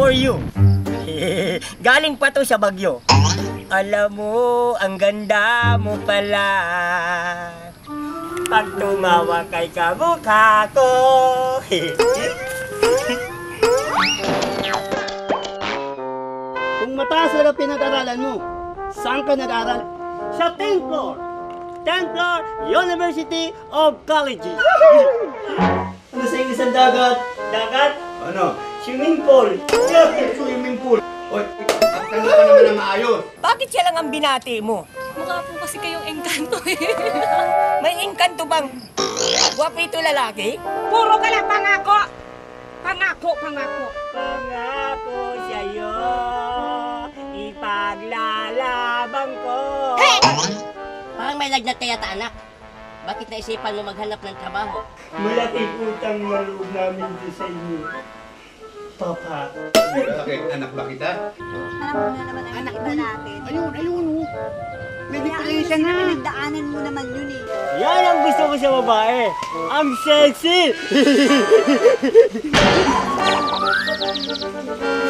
for you. Galing pa to sa Bagyo. Alam mo, ang ganda mo pala. Pag tumawa kay kamukha ko. Kung mataas na pinag-aralan mo, saan ka nag-aral? Sa 10th floor. 10th floor, University of Colleges. Ano sa isang dagat? Dagat? Ano? Swimming pool. Swimming pool. Oy, at tanong ka naman na maayos. Bakit siya lang ang binati mo? Mukha po kasi kayong engkanto eh. May engkanto bang gwapito lalaki? Puro ka lang pangako. Pangako, pangako. Pangako sa'yo, ipaglalaban ko. Hey! Parang may lagnat kaya ta, anak. Bakit naisipan mo maghanap ng trabaho? Malaking utang na loob namin sa inyo. Papa. Bakit? Anak ba kita? Alam mo na naman ang iba natin. Ayun. May Kaya na. Pinagdaanan mo naman yun eh. Yan ang gusto ko sa babae. Ang sexy.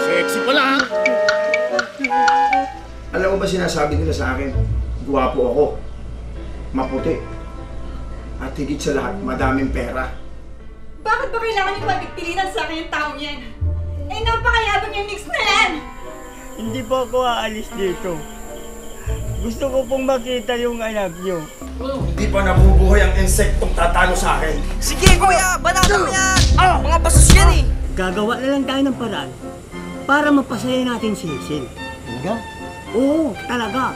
Sexy pala, ha? Alam mo ba sinasabi nila sa akin, guwapo ako, maputi, at higit sa lahat, madaming pera. Bakit ba kailangan yung pagpipilinan sa akin yung taong yan? Eh, napakayabang yung mix na yan! Hindi po ako aalis dito. Gusto ko pong makita yung anak niyo. Hindi pa nabubuhay ang insektong tatalo sa akin. Sige kuya, banatan mo yan! Mga basos yan eh! Gagawa na lang tayo ng paraan para mapasaya natin si Hazel. Talaga? Oo, talaga.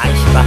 Ayos ba?